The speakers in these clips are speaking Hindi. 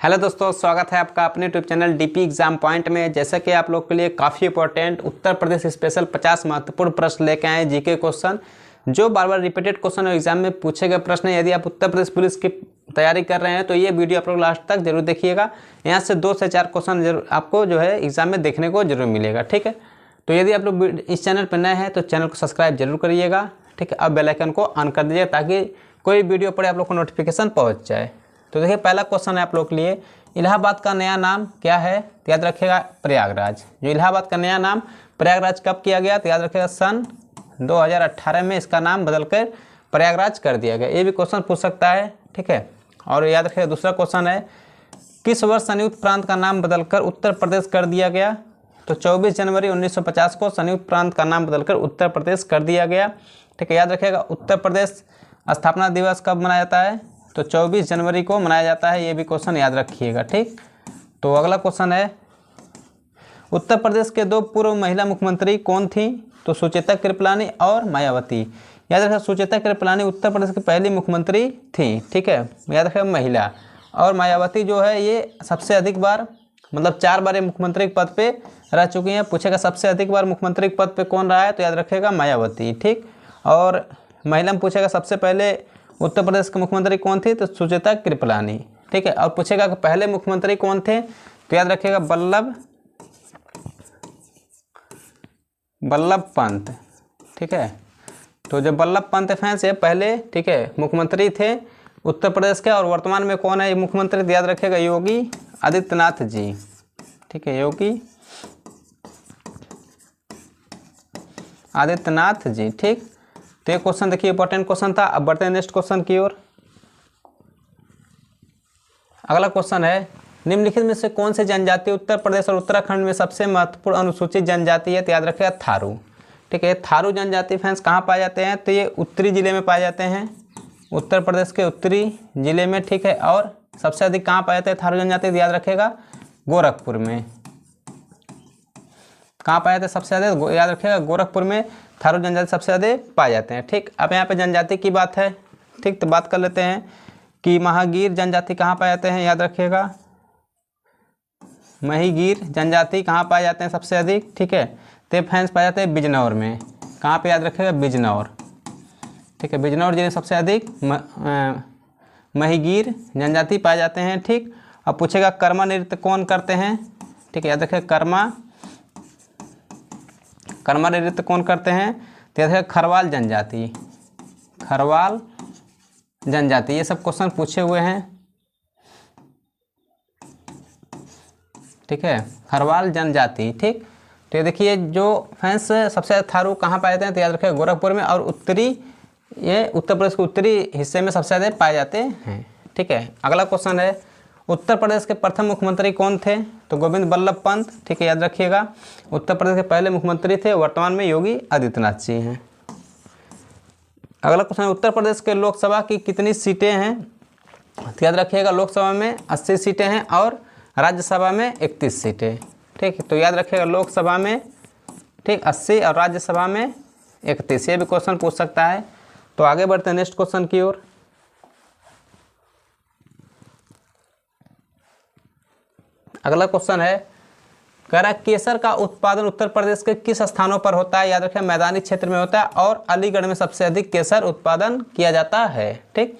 हेलो दोस्तों, स्वागत है आपका अपने YouTube channel DP exam point में। जैसा कि आप लोग के लिए काफ़ी इंपॉर्टेंट उत्तर प्रदेश स्पेशल 50 महत्वपूर्ण प्रश्न लेके आए जीके क्वेश्चन, जो बार बार रिपीटेड क्वेश्चन और एग्जाम में पूछे गए प्रश्न है। यदि आप उत्तर प्रदेश पुलिस की तैयारी कर रहे हैं तो ये वीडियो आप लोग लास्ट तक जरूर देखिएगा। यहाँ से 2 से 4 क्वेश्चन जरूर आपको जो है एग्जाम में देखने को जरूर मिलेगा। ठीक है, तो यदि आप लोग इस चैनल पर नए हैं तो चैनल को सब्सक्राइब जरूर करिएगा। ठीक है, अब बेल आइकन को ऑन कर दीजिए ताकि कोई वीडियो पड़े आप लोग को नोटिफिकेशन पहुँच जाए। तो देखिए, पहला क्वेश्चन है आप लोग के लिए, इलाहाबाद का नया नाम क्या है? तो याद रखिएगा प्रयागराज। जो इलाहाबाद का नया नाम प्रयागराज कब किया गया? तो याद रखिएगा सन 2018 में इसका नाम बदलकर प्रयागराज कर दिया गया। ये भी क्वेश्चन पूछ सकता है। ठीक है, और याद रखिएगा दूसरा क्वेश्चन है, किस वर्ष संयुक्त प्रांत का नाम बदलकर उत्तर प्रदेश कर दिया गया? तो 24 जनवरी 1950 को संयुक्त प्रांत का नाम बदलकर उत्तर प्रदेश कर दिया गया। ठीक है, याद रखिएगा उत्तर प्रदेश स्थापना दिवस कब मनाया जाता है? तो 24 जनवरी को मनाया जाता है। ये भी क्वेश्चन याद रखिएगा। ठीक, तो अगला क्वेश्चन है, उत्तर प्रदेश के 2 पूर्व महिला मुख्यमंत्री कौन थी? तो सुचेता कृपलानी और मायावती। याद रखिएगा सुचेता कृपलानी उत्तर प्रदेश की पहली मुख्यमंत्री थी। ठीक है, याद रखिएगा महिला। और मायावती जो है ये सबसे अधिक बार, मतलब 4 बार ये मुख्यमंत्री के पद पे रह चुकी हैं। पूछेगा सबसे अधिक बार मुख्यमंत्री के पद पे कौन रहा है? तो याद रखिएगा मायावती। ठीक, और महिला में पूछेगा सबसे पहले उत्तर प्रदेश के मुख्यमंत्री कौन थी? तो सुचेता कृपलानी। ठीक है, और पूछेगा कि पहले मुख्यमंत्री कौन थे? तो याद रखिएगा वल्लभ पंत। ठीक है, तो जो वल्लभ पंत फ्रेंड्स ये पहले, ठीक है, मुख्यमंत्री थे उत्तर प्रदेश के। और वर्तमान में कौन है ये मुख्यमंत्री? तो याद रखिएगा योगी आदित्यनाथ जी। ठीक है, योगी आदित्यनाथ जी। ठीक, तो ये क्वेश्चन देखिए इंपॉर्टेंट क्वेश्चन था। अब बढ़ते हैं नेक्स्ट क्वेश्चन की ओर। अगला क्वेश्चन है, निम्नलिखित में से कौन सी जनजाति उत्तर प्रदेश और उत्तराखंड में सबसे महत्वपूर्ण अनुसूचित जनजाति है? तो याद रखिएगा थारू। ठीक है, थारू जनजाति फ्रेंड्स कहाँ पाए जाते हैं? तो ये उत्तरी जिले में पाए जाते हैं, उत्तर प्रदेश के उत्तरी जिले में। ठीक है, और सबसे अधिक कहाँ पाए जाते हैं थारू जनजाति? तो याद रखिएगा गोरखपुर में। कहाँ पाए जाते हैं सबसे ज़्यादा? याद रखिएगा गोरखपुर में थारू जनजाति सबसे ज़्यादा पाए जाते हैं। ठीक, अब यहाँ पे जनजाति की बात है। ठीक, तो बात कर लेते हैं कि महागीर जनजाति कहाँ पाए जाते हैं? याद रखिएगा महिगीर जनजाति कहाँ पाए जाते हैं सबसे अधिक? ठीक है, तो फ्रेंड्स पाए जाते हैं बिजनौर में। कहाँ पे? याद रखिएगा बिजनौर। ठीक है, बिजनौर जिले सबसे अधिक महिगीर जनजाति पाए जाते हैं। ठीक, अब पूछेगा कर्मा नृत्य कौन करते हैं? ठीक है, याद रखिएगा कर्मा नृत्य कौन करते हैं? तो याद रखिएगा खरवाल जनजाति। खरवाल जनजाति, ये सब क्वेश्चन पूछे हुए हैं। ठीक है, खरवाल जनजाति। ठीक, तो ये देखिए जो फ्रेंड्स सबसे ज़्यादा थारू कहाँ पाए जाते हैं? तो याद रखिएगा गोरखपुर में। और उत्तरी, ये उत्तर प्रदेश के उत्तरी हिस्से में सबसे ज़्यादा पाए जाते हैं। ठीक है, अगला क्वेश्चन है, उत्तर प्रदेश के प्रथम मुख्यमंत्री कौन थे? तो गोविंद वल्लभ पंत। ठीक है, याद रखिएगा उत्तर प्रदेश के पहले मुख्यमंत्री थे। वर्तमान में योगी आदित्यनाथ जी हैं। अगला क्वेश्चन है, उत्तर प्रदेश के लोकसभा की कितनी सीटें हैं? तो याद रखिएगा लोकसभा में 80 सीटें हैं और राज्यसभा में 31 सीटें। ठीक, तो याद रखिएगा लोकसभा में 80 और राज्यसभा में 31। ये भी क्वेश्चन पूछ सकता है। तो आगे बढ़ते हैं नेक्स्ट क्वेश्चन की ओर। अगला क्वेश्चन है, कह केसर का उत्पादन उत्तर प्रदेश के किस स्थानों पर होता है? याद रखें मैदानी क्षेत्र में होता है और अलीगढ़ में सबसे अधिक केसर उत्पादन किया जाता है। ठीक,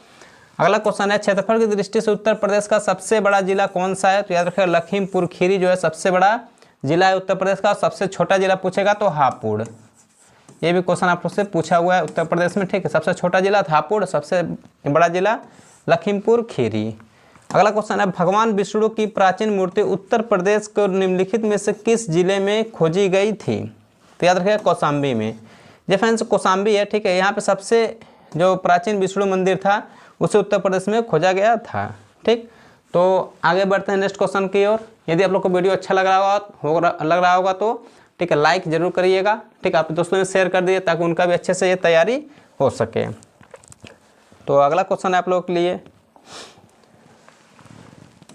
अगला क्वेश्चन है, क्षेत्रफल की दृष्टि से उत्तर प्रदेश का सबसे बड़ा जिला कौन सा है? तो याद रखें लखीमपुर खीरी जो है सबसे बड़ा जिला है उत्तर प्रदेश का। सबसे छोटा जिला पूछेगा तो हापुड़। ये भी क्वेश्चन आप लोग से पूछा हुआ है उत्तर प्रदेश में। ठीक है, सबसे छोटा जिला हापुड़, सबसे बड़ा जिला लखीमपुर खीरी। अगला क्वेश्चन है, भगवान विष्णु की प्राचीन मूर्ति उत्तर प्रदेश को निम्नलिखित में से किस जिले में खोजी गई थी? तो याद रखिएगा कौशाम्बी में। जो फ्रेंड्स कौशाम्बी है, ठीक है, यहाँ पे सबसे जो प्राचीन विष्णु मंदिर था उसे उत्तर प्रदेश में खोजा गया था। ठीक, तो आगे बढ़ते हैं नेक्स्ट क्वेश्चन की ओर। यदि आप लोग को वीडियो अच्छा लग रहा होगा तो ठीक है लाइक जरूर करिएगा। ठीक, आप दोस्तों में शेयर कर दीजिए ताकि उनका भी अच्छे से ये तैयारी हो सके। तो अगला क्वेश्चन है आप लोगों के लिए,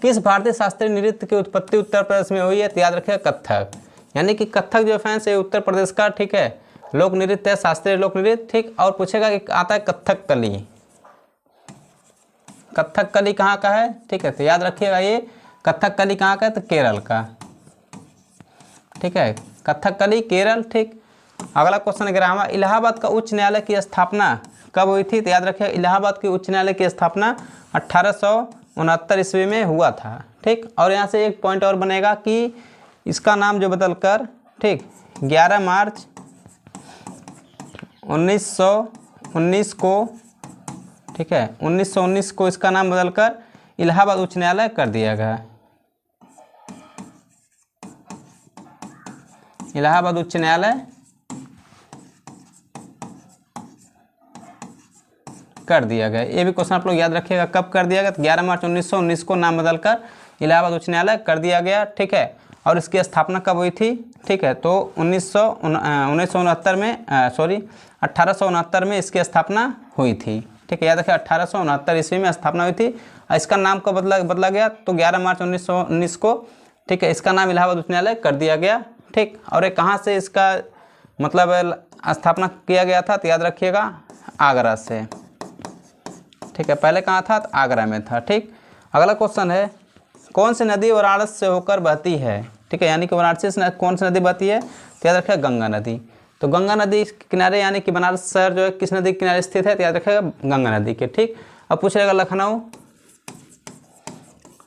किस भारतीय शास्त्रीय नृत्य की उत्पत्ति उत्तर प्रदेश में हुई है? तो याद रखिएगा कथक। यानी कि कथक जो फैंस है उत्तर प्रदेश का, ठीक है, लोक नृत्य है, शास्त्रीय लोक नृत्य। ठीक, और पूछेगा कि आता है कथक कली। कथक कली कहाँ का है? ठीक है, तो याद रखिएगा ये कथकली कहाँ का है? तो केरल का, ठीक है, कथकली केरल। ठीक, अगला क्वेश्चन है ग्रामा, इलाहाबाद का उच्च न्यायालय की स्थापना कब हुई थी? तो याद रखिए इलाहाबाद के उच्च न्यायालय की स्थापना 1869 ईस्वी में हुआ था। ठीक, और यहाँ से एक पॉइंट और बनेगा कि इसका नाम जो बदलकर, ठीक, 11 मार्च 1919 को, ठीक है, 1919 को इसका नाम बदलकर इलाहाबाद उच्च न्यायालय कर दिया गया। इलाहाबाद उच्च न्यायालय कर दिया गया। ये भी क्वेश्चन आप लोग याद रखिएगा, कब कर दिया गया? तो 11 मार्च 1919 को नाम बदलकर इलाहाबाद उच्च न्यायालय कर दिया गया। ठीक है, और इसकी स्थापना कब हुई थी? ठीक है, तो 1869 में इसकी स्थापना हुई थी। ठीक है, याद रखिए 1869 ईस्वी में स्थापना हुई थी। और इसका नाम कब बदला गया? तो 11 मार्च 1919 को, ठीक है, इसका नाम इलाहाबाद उच्च न्यायालय कर दिया गया। ठीक, और ये कहाँ से इसका मतलब स्थापना किया गया था? तो याद रखिएगा आगरा से। ठीक है, पहले कहाँ था? तो आगरा में था। ठीक, अगला क्वेश्चन है, कौन सी नदी वाराणसी से होकर बहती है? ठीक है, यानी कि वाराणसी से कौन सी नदी बहती है? तो याद रखिएगा गंगा नदी। तो गंगा नदी के किनारे, यानी कि बनारस शहर जो है किस नदी के किनारे स्थित है? तो याद रखिएगा गंगा नदी के। ठीक, अब पूछ रहेगा लखनऊ,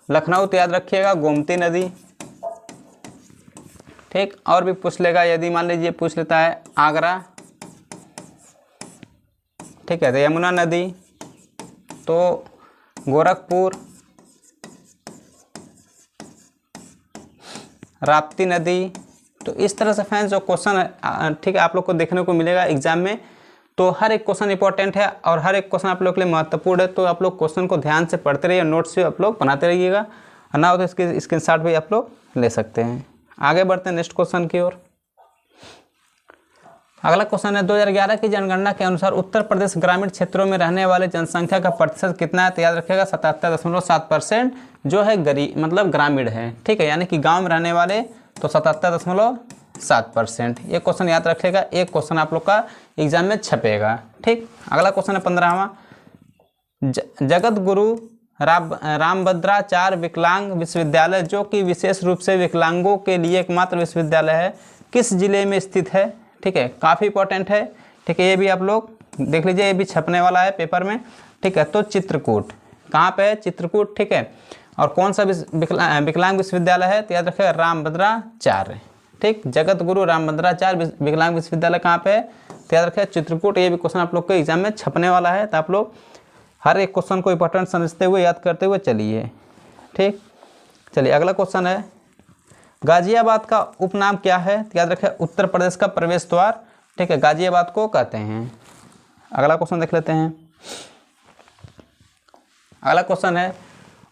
लखनऊ तो याद रखिएगा गोमती नदी। ठीक, और भी पूछ लेगा, यदि मान लीजिए पूछ लेता है आगरा, ठीक है, तो यमुना नदी, तो गोरखपुर, राप्ती नदी। तो इस तरह से फैंस जो क्वेश्चन है, ठीक है, आप लोग को देखने को मिलेगा एग्जाम में। तो हर एक क्वेश्चन इंपॉर्टेंट है और हर एक क्वेश्चन आप लोग के लिए महत्वपूर्ण है। तो आप लोग क्वेश्चन को ध्यान से पढ़ते रहिए, नोट्स भी आप लोग बनाते रहिएगा, और ना हो तो इसके स्क्रीनशॉट भी आप लोग ले सकते हैं। आगे बढ़ते हैं नेक्स्ट क्वेश्चन की ओर। अगला क्वेश्चन है, 2011 की जनगणना के अनुसार उत्तर प्रदेश ग्रामीण क्षेत्रों में रहने वाले जनसंख्या का प्रतिशत कितना है? तो याद रखिएगा 77.7% जो है गरीब मतलब ग्रामीण है। ठीक है, यानी कि गांव में रहने वाले तो 77.7%। ये क्वेश्चन याद रखिएगा, एक क्वेश्चन आप लोग का एग्जाम में छपेगा। ठीक, अगला क्वेश्चन है 15वां, जगत गुरु रामभद्राचार्य विकलांग विश्वविद्यालय जो कि विशेष रूप से विकलांगों के लिए एकमात्र विश्वविद्यालय है, किस जिले में स्थित है? ठीक है, काफ़ी इंपॉर्टेंट है। ठीक है, ये भी आप लोग देख लीजिए, ये भी छपने वाला है पेपर में। ठीक है, तो चित्रकूट, कहाँ पे है? चित्रकूट। ठीक है, और कौन सा विकलांग विश्वविद्यालय है? तो याद रखिएगा रामभद्राचार्य। ठीक, जगत गुरु रामभद्राचार्य विकलांग विश्वविद्यालय कहाँ पे है? तो याद रखिएगा चित्रकूट। ये भी क्वेश्चन आप लोग को एग्जाम में छपने वाला है, तो आप लोग हर एक क्वेश्चन को इंपॉर्टेंट समझते हुए याद करते हुए चलिए। ठीक, चलिए अगला क्वेश्चन है, गाजियाबाद का उपनाम क्या है? तो याद रखिए उत्तर प्रदेश का प्रवेश द्वार। ठीक है, गाजियाबाद को कहते हैं। अगला क्वेश्चन देख लेते हैं। अगला क्वेश्चन है,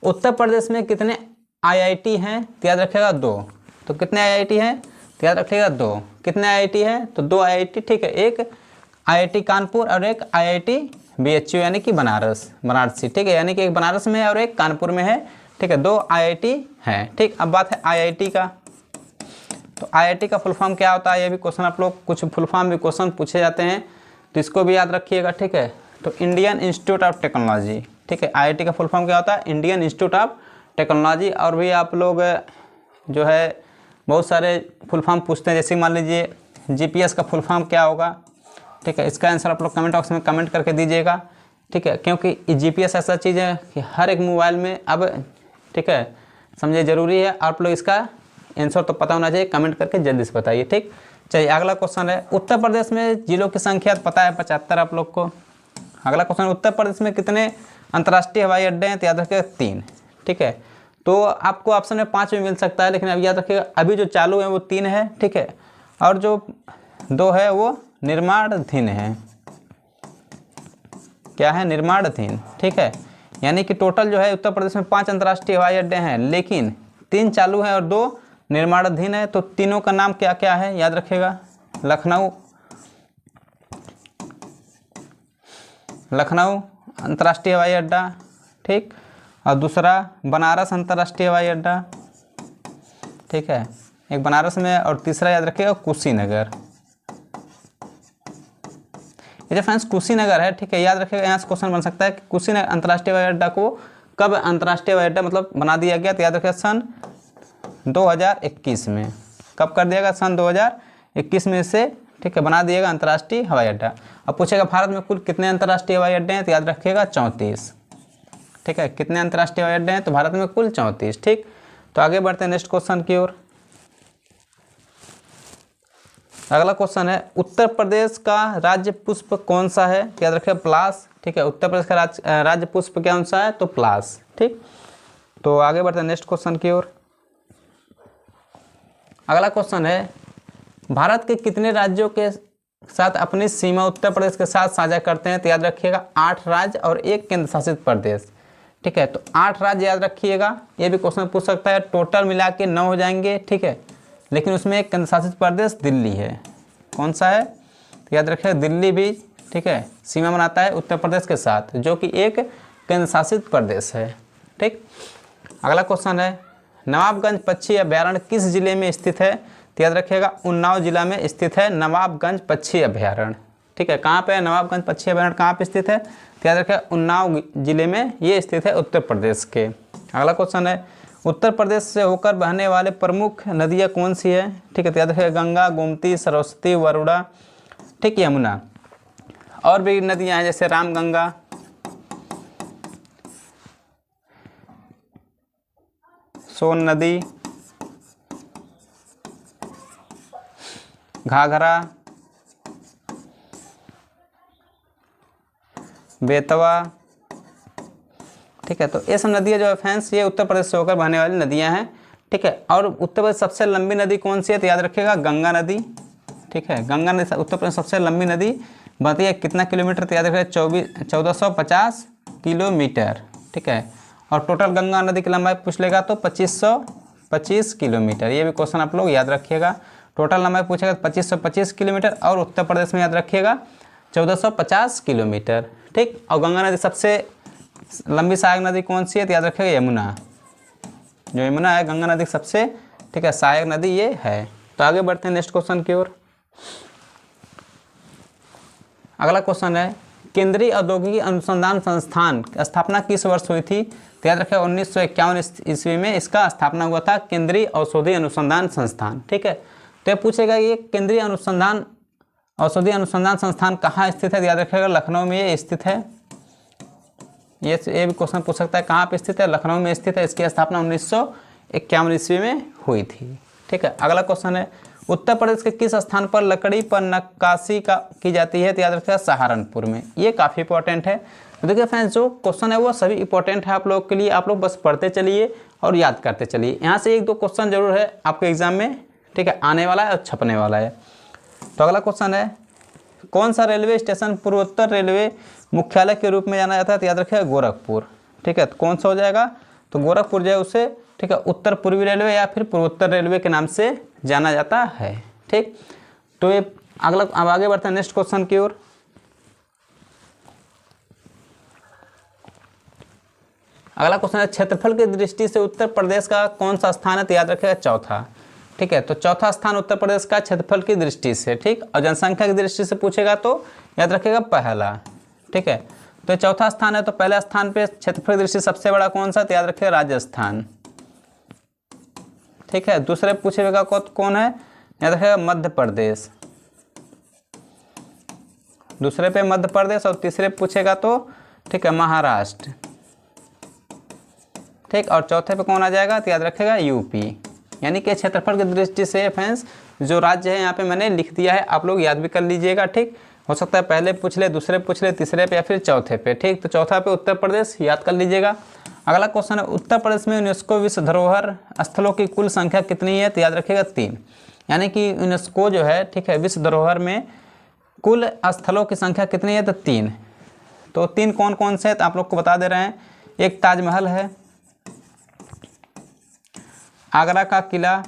उत्तर प्रदेश में कितने आईआईटी हैं? तो याद रखिएगा 2। तो कितने आईआईटी हैं? तो याद रखिएगा 2। कितने आईआईटी हैं? तो 2 आईआईटी। ठीक है, एक आईआईटी कानपुर और एक आईआईटी बीएचयू यानी कि बनारसी। ठीक है, यानी कि एक बनारस में है और एक कानपुर में है। ठीक है, 2 आईआईटी हैं। ठीक, अब बात है आईआईटी का। तो आईआईटी का फुल फॉर्म क्या होता है? ये भी क्वेश्चन आप लोग, कुछ फुल फॉर्म भी क्वेश्चन पूछे जाते हैं, तो इसको भी याद रखिएगा। ठीक है, तो इंडियन इंस्टीट्यूट ऑफ टेक्नोलॉजी। ठीक है, आईआईटी का फुल फॉर्म क्या होता है? Indian institute of technology. और भी आप लोग जो है बहुत सारे फुल फॉर्म पूछते हैं, जैसे मान लीजिए जीपीएस का फुल फॉर्म क्या होगा? ठीक है, इसका आंसर आप लोग कमेंट बॉक्स में कमेंट करके दीजिएगा। ठीक है, क्योंकि जीपीएस ऐसा चीज़ है कि हर एक मोबाइल में अब, ठीक है, समझे ज़रूरी है। आप लोग इसका आंसर तो पता होना चाहिए, कमेंट करके जल्दी से बताइए। ठीक, चलिए अगला क्वेश्चन है, उत्तर प्रदेश में जिलों की संख्या पता है 75 आप लोग को। अगला क्वेश्चन, उत्तर प्रदेश में कितने अंतर्राष्ट्रीय हवाई अड्डे हैं? तो याद रखिएगा 3। ठीक है, तो आपको ऑप्शन में 5 में मिल सकता है, लेकिन अब याद रखिएगा अभी जो चालू है वो 3 है। ठीक है, और जो 2 है वो निर्माणाधीन है। क्या है? निर्माणाधीन। ठीक है, यानी कि टोटल जो है उत्तर प्रदेश में 5 अंतर्राष्ट्रीय हवाई अड्डे हैं, लेकिन 3 चालू हैं और 2 निर्माणाधीन है। तो तीनों का नाम क्या क्या है? याद रखिएगा, लखनऊ अंतर्राष्ट्रीय हवाई अड्डा। ठीक, और दूसरा बनारस अंतर्राष्ट्रीय हवाई अड्डा। ठीक है, एक बनारस में, और तीसरा याद रखिएगा कुशीनगर। ये जो फ्रेंड्स कुशीनगर है, ठीक है, याद रखिएगा, यहाँ से क्वेश्चन बन सकता है कि कुशीनगर अंतर्राष्ट्रीय हवाई अड्डा को कब अंतर्राष्ट्रीय हवाई अड्डा मतलब बना दिया गया, तो याद रखिए सन 2021 में। कब कर दिया गया, सन 2021 में से, ठीक है, बना दिएगा अंतर्राष्ट्रीय हवाई अड्डा। अब पूछेगा भारत में कुल कितने अंतर्राष्ट्रीय हवाई अड्डे हैं, तो याद रखिएगा 34। ठीक है, कितने अंतर्राष्ट्रीय हवाई अड्डे हैं, तो भारत में कुल 34। ठीक, तो आगे बढ़ते हैं नेक्स्ट क्वेश्चन की ओर। अगला क्वेश्चन है उत्तर प्रदेश का राज्य पुष्प कौन सा है, तो याद रखिए पलाश। ठीक है, उत्तर प्रदेश का राज्य पुष्प कौन सा है, तो पलाश। ठीक, तो आगे बढ़ते हैं नेक्स्ट क्वेश्चन की ओर। अगला क्वेश्चन है भारत के कितने राज्यों के साथ अपनी सीमा उत्तर प्रदेश के साथ साझा करते हैं, तो याद रखिएगा 8 राज्य और 1 केंद्र शासित प्रदेश। ठीक है, तो 8 राज्य याद रखिएगा, ये भी क्वेश्चन पूछ सकता है। टोटल मिला के 9 हो जाएंगे। ठीक है, लेकिन उसमें एक केंद्र शासित प्रदेश दिल्ली है। कौन सा है, तो याद रखिएगा दिल्ली भी, ठीक है, सीमा बनाता है उत्तर प्रदेश के साथ, जो कि एक केंद्र शासित प्रदेश है। ठीक, अगला क्वेश्चन है नवाबगंज पक्षी अभयारण्य किस जिले में स्थित है, तो याद रखिएगा उन्नाव जिला में स्थित है नवाबगंज पक्षी अभयारण्य। ठीक है, कहाँ पे है नवाबगंज पक्षी अभयारण्य, कहाँ पे स्थित है, तो याद रखिएगा उन्नाव जिले में ये स्थित है उत्तर प्रदेश के। अगला क्वेश्चन है उत्तर प्रदेश से होकर बहने वाले प्रमुख नदियाँ कौन सी है, ठीक है, तो याद रखिएगा गंगा, गोमती, सरस्वती, वरुणा, ठीक, यमुना। और भी नदियाँ हैं जैसे रामगंगा, सोन नदी, घाघरा, बेतवा। ठीक है, तो ये सब नदियाँ जो है फ्रेंड्स ये उत्तर प्रदेश से होकर बहने वाली नदियाँ हैं। ठीक है, और उत्तर प्रदेश सबसे लंबी नदी कौन सी है, तो याद रखिएगा गंगा नदी। ठीक है, गंगा नदी उत्तर प्रदेश सबसे लंबी नदी बहती है कितना किलोमीटर, तो याद रखिएगा 1450 किलोमीटर। ठीक है, और टोटल गंगा नदी की लंबाई पूछ लेगा तो 2525 किलोमीटर। ये भी क्वेश्चन आप लोग याद रखिएगा, टोटल लंबाई पूछेगा 2525 किलोमीटर, और उत्तर प्रदेश में याद रखिएगा 1450 किलोमीटर। ठीक, और गंगा नदी सबसे लंबी सहायक नदी कौन सी है, तो याद रखिएगा यमुना। जो यमुना है गंगा नदी सबसे, ठीक है, सहायक नदी ये है। तो आगे बढ़ते हैं नेक्स्ट क्वेश्चन की ओर। अगला क्वेश्चन है केंद्रीय औद्योगिक अनुसंधान संस्थान की स्थापना किस वर्ष हुई थी, तो याद रखिएगा 1951 ईस्वी में इसका स्थापना हुआ था, केंद्रीय औषधि अनुसंधान संस्थान। ठीक है, तो ये पूछेगा ये केंद्रीय औषधि अनुसंधान संस्थान कहाँ स्थित है, तो याद रखिएगा लखनऊ में ये स्थित है। ये भी क्वेश्चन पूछ सकता है कहाँ पे स्थित है, लखनऊ में स्थित है। इसकी स्थापना 1951 ईस्वी में हुई थी। ठीक है, अगला क्वेश्चन है उत्तर प्रदेश के किस स्थान पर लकड़ी पर नक्काशी की जाती है, तो याद रखिएगा सहारनपुर में। ये काफ़ी इंपॉर्टेंट है। तो देखिए फ्रेंड्स जो क्वेश्चन है वो सभी इंपॉर्टेंट है आप लोग के लिए, आप लोग बस पढ़ते चलिए और याद करते चलिए। यहाँ से 1-2 क्वेश्चन जरूर है आपके एग्जाम में, ठीक है, आने वाला है और छपने वाला है। तो अगला क्वेश्चन है कौन सा रेलवे स्टेशन पूर्वोत्तर रेलवे मुख्यालय के रूप में जाना जाता है, तो याद रखिएगा गोरखपुर। ठीक है, तो कौन सा हो जाएगा, तो गोरखपुर जो है उसे, ठीक है, उत्तर पूर्वी रेलवे या फिर पूर्वोत्तर रेलवे के नाम से जाना जाता है। ठीक, तो ये अगला, अब आगे बढ़ते हैं नेक्स्ट क्वेश्चन की ओर। अगला क्वेश्चन है क्षेत्रफल की दृष्टि से उत्तर प्रदेश का कौन सा स्थान है, तो याद रखिएगा चौथा। ठीक है, तो चौथा स्थान उत्तर प्रदेश का क्षेत्रफल की दृष्टि से। ठीक, और जनसंख्या की दृष्टि से पूछेगा तो याद रखिएगा पहला। ठीक है, तो चौथा स्थान है, तो पहले स्थान पे क्षेत्रफल की दृष्टि सबसे बड़ा कौन सा, तो याद रखिएगा राजस्थान। ठीक है, दूसरे पूछेगा कौन है, याद रखिएगा मध्य प्रदेश। दूसरे पे मध्य प्रदेश, और तीसरे पूछेगा तो, ठीक है, महाराष्ट्र। ठीक, और चौथे पे कौन आ जाएगा, तो याद रखिएगा यूपी। यानी कि क्षेत्रफल की दृष्टि से फ्रेंड्स जो राज्य है यहाँ पे मैंने लिख दिया है, आप लोग याद भी कर लीजिएगा। ठीक, हो सकता है पहले पूछ ले, दूसरे पूछ ले, तीसरे पे या फिर चौथे पे। ठीक, तो चौथा पे उत्तर प्रदेश याद कर लीजिएगा। अगला क्वेश्चन है उत्तर प्रदेश में यूनेस्को विश्व धरोहर स्थलों की कुल संख्या कितनी है, तो याद रखिएगा 3। यानी कि यूनेस्को जो है, ठीक है, विश्व धरोहर में कुल स्थलों की संख्या कितनी है, तो 3। तो 3 कौन कौन से हैं, तो आप लोग को बता दे रहे हैं। एक ताजमहल है, आगरा का किला,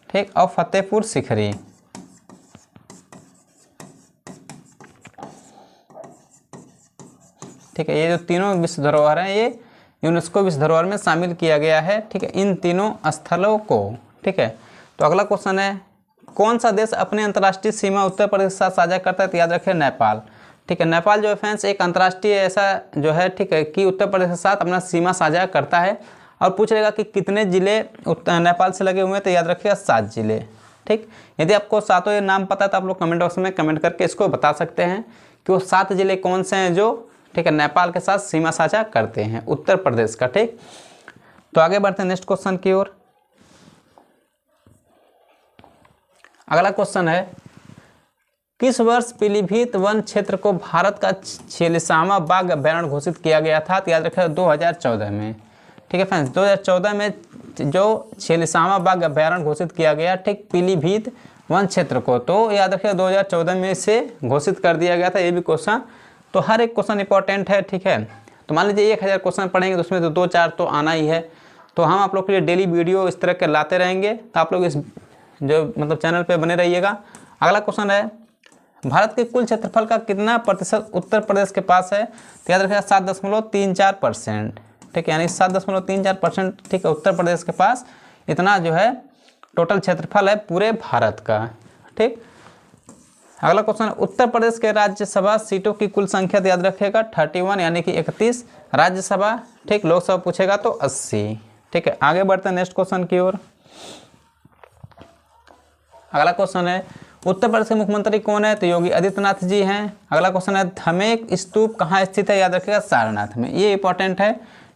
ठीक, और फतेहपुर सीकरी। ठीक है, ये जो तीनों विश्व धरोहर हैं ये यूनेस्को विश्व धरोहर में शामिल किया गया है। ठीक है, इन तीनों स्थलों को। ठीक है, तो अगला क्वेश्चन है कौन सा देश अपने अंतर्राष्ट्रीय सीमा उत्तर प्रदेश के साथ साझा करता है, तो याद रखिए नेपाल। ठीक है। नेपाल जो है फ्रेंड्स एक अंतर्राष्ट्रीय ऐसा जो है, ठीक है, कि उत्तर प्रदेश के साथ अपना सीमा साझा करता है। और पूछ लेगा कि कितने ज़िले नेपाल से लगे हुए हैं, तो याद रखिएगा 7 ज़िले। ठीक, यदि आपको सातों ये नाम पता है तो आप लोग कमेंट बॉक्स में कमेंट करके इसको बता सकते हैं कि वो 7 ज़िले कौन से हैं जो, ठीक है, नेपाल के साथ सीमा साझा करते हैं उत्तर प्रदेश का। ठीक, तो आगे बढ़ते हैं नेक्स्ट क्वेश्चन की ओर। अगला क्वेश्चन है, किस वर्ष पीलीभीत वन क्षेत्र को भारत का 46वां बाघ अभ्यारण्य घोषित किया गया था? तो याद रखिएगा 2014 में। ठीक है फ्रेंड्स, 2014 में जो 46वां बाघ अभ्यारण्य घोषित किया गया, ठीक, पीलीभीत वन क्षेत्र को, तो याद रखिएगा 2014 में से घोषित कर दिया गया था। ये भी क्वेश्चन, तो हर एक क्वेश्चन इंपॉर्टेंट है। ठीक है, तो मान लीजिए 1000 क्वेश्चन पढ़ेंगे तो उसमें तो 2-4 तो आना ही है। तो हम आप लोग के लिए डेली वीडियो इस तरह के लाते रहेंगे, तो आप लोग इस जो मतलब चैनल पे बने रहिएगा। अगला क्वेश्चन है, भारत के कुल क्षेत्रफल का कितना प्रतिशत उत्तर प्रदेश के पास है? तो याद रखिएगा 7.34%। ठीक है, यानी 7.34%, ठीक है, उत्तर प्रदेश के पास इतना जो है टोटल क्षेत्रफल है पूरे भारत का। ठीक, अगला क्वेश्चन है, उत्तर प्रदेश के राज्यसभा सीटों की कुल संख्या तो याद रखिएगा 31 यानी कि 31 राज्यसभा। ठीक, लोकसभा पूछेगा तो 80। ठीक है, आगे बढ़ते हैं नेक्स्ट क्वेश्चन की ओर। अगला क्वेश्चन है, उत्तर प्रदेश के मुख्यमंत्री कौन है? तो योगी आदित्यनाथ जी हैं। अगला क्वेश्चन है, धमेक स्तूप कहाँ स्थित है? याद रखिएगा सारनाथ में। ये इंपॉर्टेंट है।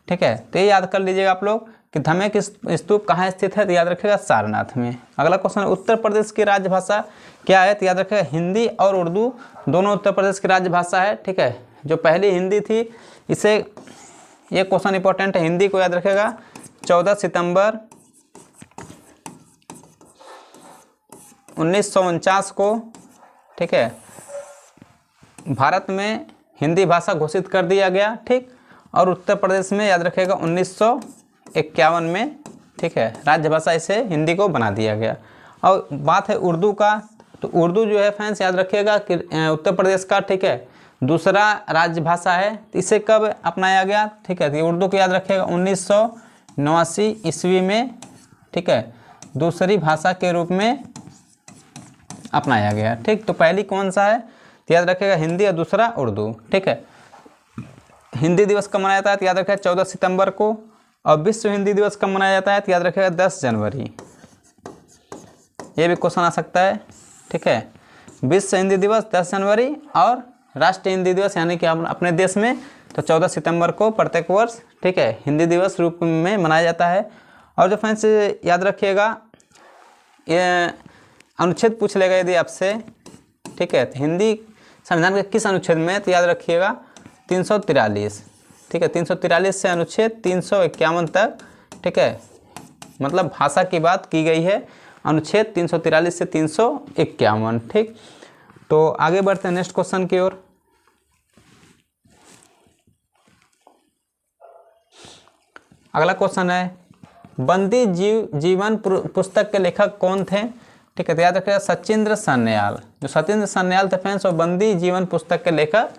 ठीक है, तो ये याद कर लीजिएगा आप लोग कि धमेक स्तूप कहाँ स्थित है, तो याद रखिएगा सारनाथ में। अगला क्वेश्चन है, उत्तर प्रदेश की राजभाषा क्या है? तो याद रखिएगा हिंदी और उर्दू दोनों उत्तर प्रदेश की राजभाषा है। ठीक है, जो पहली हिंदी थी, इसे ये क्वेश्चन इंपॉर्टेंट है, हिंदी को याद रखिएगा 14 सितंबर 1949 को, ठीक है, भारत में हिंदी भाषा घोषित कर दिया गया। ठीक, और उत्तर प्रदेश में याद रखिएगा 1951 में, ठीक है, राजभाषा इसे हिंदी को बना दिया गया। और बात है उर्दू का, तो उर्दू जो है फ्रेंड्स याद रखिएगा कि उत्तर प्रदेश का, ठीक है, दूसरा राजभाषा है। इसे कब अपनाया गया? ठीक है, तो उर्दू को याद रखिएगा 1989 ईस्वी में, ठीक है, दूसरी भाषा के रूप में अपनाया गया। ठीक, तो पहली कौन सा है? तो याद रखिएगा हिंदी और दूसरा उर्दू। ठीक है, हिंदी दिवस कब मनाया जाता है? तो याद रखिएगा 14 सितंबर को। और विश्व हिंदी दिवस कब मनाया जाता है? तो याद रखिएगा 10 जनवरी। ये भी क्वेश्चन आ सकता है। ठीक है, विश्व हिंदी दिवस 10 जनवरी और राष्ट्रीय हिंदी दिवस यानी कि अपने देश में तो 14 सितंबर को प्रत्येक वर्ष, ठीक है, हिंदी दिवस रूप में मनाया जाता है। और जो फ्रेंड्स याद रखिएगा, ये अनुच्छेद पूछ लेगा यदि आपसे, ठीक है, तो हिंदी संविधान के किस अनुच्छेद में? तो याद रखिएगा 343। ठीक है, 343 से अनुच्छेद 351 तक, ठीक है, मतलब भाषा की बात की गई है, अनुच्छेद 343 से 351। ठीक, तो आगे बढ़ते हैं नेक्स्ट क्वेश्चन की ओर। अगला क्वेश्चन है, बंदी जीवन पुस्तक के लेखक कौन थे? ठीक है, तो याद रखिएगा सचिंद्र सान्याल। जो सचिंद्र सान्याल थे फ्रेंड्स, और बंदी जीवन पुस्तक के लेखक,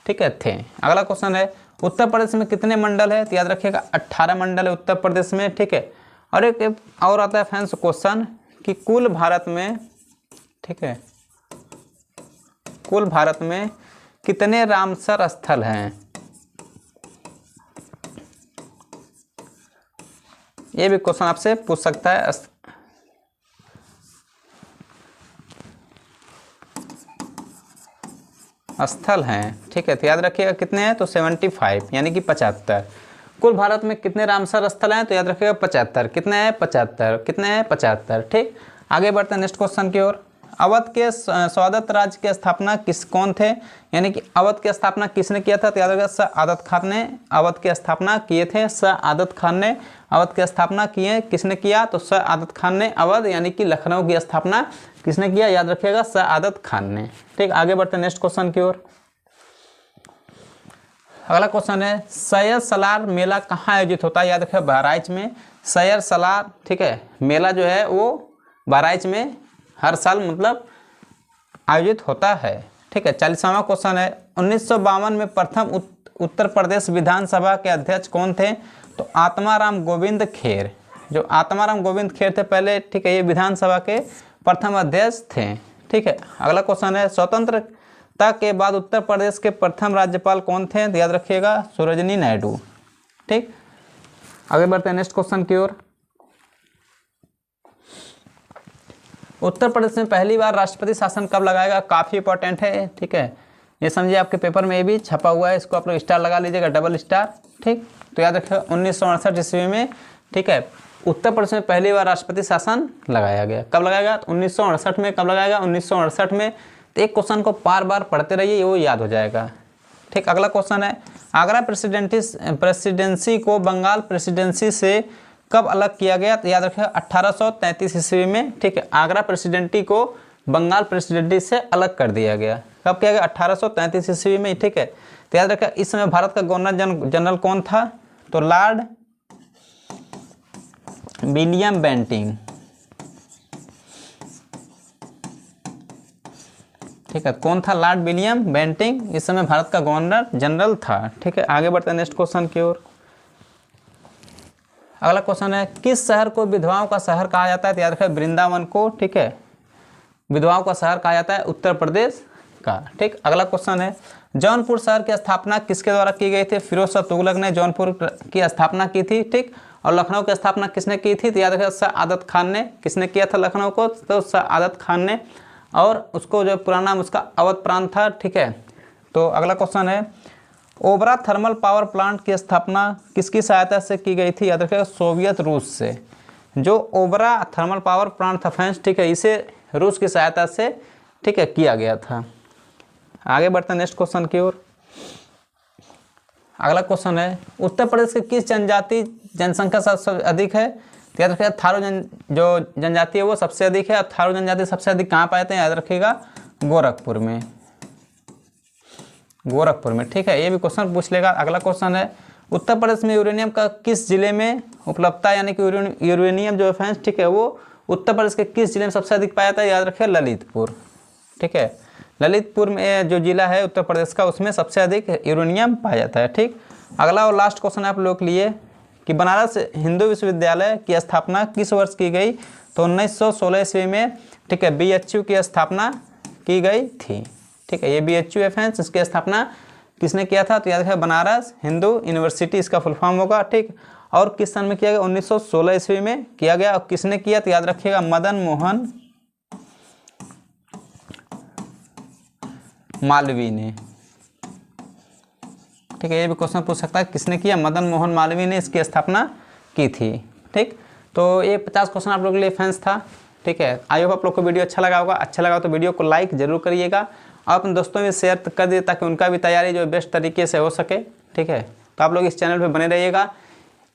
ठीक है, थे। अगला क्वेश्चन है, उत्तर प्रदेश में कितने मंडल है? तो याद रखिएगा 18 मंडल है उत्तर प्रदेश में। ठीक है, और एक और आता है फ्रेंड्स क्वेश्चन कि कुल भारत में, ठीक है, कुल भारत में कितने रामसर स्थल हैं? ये भी क्वेश्चन आपसे पूछ सकता है। स्थल हैं, ठीक है, तो याद रखिएगा कितने हैं? तो 75 यानी कि 75। कुल भारत में कितने रामसर स्थल हैं? तो याद रखिएगा 75। कितने हैं? 75। कितने हैं? 75। ठीक, आगे बढ़ते हैं नेक्स्ट क्वेश्चन की ओर। अवध के सौदत्त राज्य की स्थापना कौन थे? यानी कि अवध की स्थापना किसने किया था? तो याद रखिएगा शाह आदत खान ने अवध की स्थापना किए थे। शाह आदत खान ने अवध की स्थापना किए। किसने किया? तो शाह आदत खान ने अवध यानी कि लखनऊ की स्थापना किसने किया? याद रखिएगा शाह आदत खान ने। ठीक, आगे बढ़ते हैं नेक्स्ट क्वेश्चन की ओर। अगला क्वेश्चन है, सैयद सलार मेला कहाँ आयोजित होता है? याद रखिएगा बहराइच में। सैयद सलार, ठीक है, मेला जो है वो बहराइच में हर साल मतलब आयोजित होता है। ठीक है, 40वां क्वेश्चन है, 1952 में प्रथम उत्तर प्रदेश विधानसभा के अध्यक्ष कौन थे? तो आत्माराम गोविंद खेर। जो आत्माराम गोविंद खेर थे पहले, ठीक है, ये विधानसभा के प्रथम अध्यक्ष थे। ठीक है, अगला क्वेश्चन है, स्वतंत्र के बाद उत्तर प्रदेश के प्रथम राज्यपाल कौन थे? तो याद रखिएगा सरोजिनी नायडू। ठीक, आगे बढ़ते हैं नेक्स्ट क्वेश्चन की ओर। उत्तर प्रदेश में पहली बार राष्ट्रपति शासन कब लगाएगा? काफी इंपॉर्टेंट है। ठीक है, ये समझिए आपके पेपर में ये भी छपा हुआ है, इसको आप लोग स्टार लगा लीजिएगा, डबल स्टार। ठीक, तो याद रखिएगा 1968 ईस्वी में, ठीक है, उत्तर प्रदेश में पहली बार राष्ट्रपति शासन लगाया गया। कब लगाएगा? 1968 में। कब लगाएगा? 1968 में। तो एक क्वेश्चन को बार बार पढ़ते रहिए, वो याद हो जाएगा। ठीक, अगला क्वेश्चन है, आगरा प्रेसिडेंसी को बंगाल प्रेसिडेंसी से कब अलग किया गया? तो याद रखिएगा 1833 ईस्वी में। ठीक है, आगरा प्रेसिडेंसी को बंगाल प्रेसिडेंसी से अलग कर दिया गया। कब किया गया? 1833 ईस्वी में। ठीक है, तो याद रखिएगा इस समय भारत का गवर्नर जनरल कौन था? तो लॉर्ड विलियम बेंटिंग। ठीक है, कौन था? लॉर्ड विलियम बेंटिंग इस समय भारत का गवर्नर जनरल था। ठीक है, आगे बढ़ते हैं नेक्स्ट क्वेश्चन की ओर। अगला क्वेश्चन है, किस शहर को विधवाओं का शहर कहा जाता है? तो याद रखिए वृंदावन को। ठीक है, विधवाओं का शहर कहा जाता है उत्तर प्रदेश का। ठीक, अगला क्वेश्चन है, जौनपुर शहर की स्थापना किसके द्वारा की गई थी? फिरोज शाह तुगलक ने जौनपुर की स्थापना की थी। ठीक, और लखनऊ की स्थापना किसने की थी? तो याद रखिए शाह आदत खान ने। किसने किया था लखनऊ को? तो शाह आदत खान ने, और उसको जो पुराना नाम उसका अवध प्रांत था। ठीक है, तो अगला क्वेश्चन है, ओबरा थर्मल पावर प्लांट की स्थापना किसकी सहायता से की गई थी? याद रखिएगा सोवियत रूस से। जो ओबरा थर्मल पावर प्लांट था फ्रेंड्स, ठीक है, इसे रूस की सहायता से, ठीक है, किया गया था। आगे बढ़ते हैं नेक्स्ट क्वेश्चन की ओर। अगला क्वेश्चन है, उत्तर प्रदेश के किस जनजाति जनसंख्या सबसे अधिक है? तो याद रखिएगा थारू जो जनजाति है वो सबसे अधिक है। और थारू जनजाति सबसे अधिक कहाँ पाए जाते हैं? याद रखिएगा गोरखपुर में। गोरखपुर में। ठीक है, ये भी क्वेश्चन पूछ लेगा। अगला क्वेश्चन है, उत्तर प्रदेश में यूरेनियम का किस जिले में उपलब्धता, यानी कि यूरेनियम जो है, ठीक है, वो उत्तर प्रदेश के किस जिले में सबसे अधिक पाया जाता है? याद रखिए ललितपुर। ठीक है, ललितपुर में जो जिला है उत्तर प्रदेश का, उसमें सबसे अधिक यूरेनियम पाया जाता है। ठीक, अगला और लास्ट क्वेश्चन आप लोग के लिए कि बनारस हिंदू विश्वविद्यालय की स्थापना किस वर्ष की गई? तो 1916 ईस्वी में। ठीक है, BHU की स्थापना की गई थी। ठीक है, ये BHU है फ्रेंड्स, इसकी स्थापना किसने किया था? तो याद रखिए बनारस हिंदू यूनिवर्सिटी इसका फुल फॉर्म होगा। ठीक, और किस सन में किया गया? 1916 ईस्वी में किया गया। और किसने किया? तो याद रखिएगा मदन मोहन मालवीय ने। ठीक है, ये भी क्वेश्चन पूछ सकता है किसने किया? मदन मोहन मालवीय ने इसकी स्थापना की थी। ठीक, तो ये 50 क्वेश्चन आप लोगों के लिए फैंस था। ठीक है, आई होप आप लोग को वीडियो अच्छा लगा होगा। अच्छा लगा तो वीडियो को लाइक जरूर करिएगा और अपने दोस्तों में शेयर कर दीजिए ताकि उनका भी तैयारी जो बेस्ट तरीके से हो सके। ठीक है, तो आप लोग इस चैनल पर बने रहिएगा।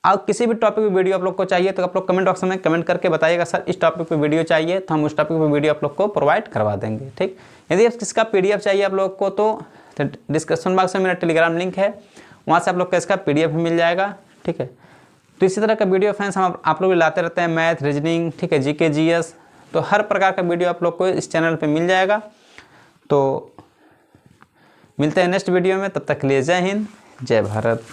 और किसी भी टॉपिक पर वीडियो आप लोग को चाहिए तो आप लोग कमेंट बॉक्स में कमेंट करके बताइएगा सर इस टॉपिक पर वीडियो चाहिए, तो हम उस टॉपिक पर वीडियो आप लोग को प्रोवाइड करवा देंगे। ठीक, यदि इसका PDF चाहिए आप लोग को तो डिस्क्रिप्शन बॉक्स में मेरा टेलीग्राम लिंक है, वहाँ से आप लोग का इसका PDF भी मिल जाएगा। ठीक है, तो इसी तरह का वीडियो फ्रेंड्स हम आप लोग लाते रहते हैं, मैथ, रीजनिंग, ठीक है, GK GS, तो हर प्रकार का वीडियो आप लोग को इस चैनल पे मिल जाएगा। तो मिलते हैं नेक्स्ट वीडियो में, तब तक के लिए जय हिंद, जय भारत।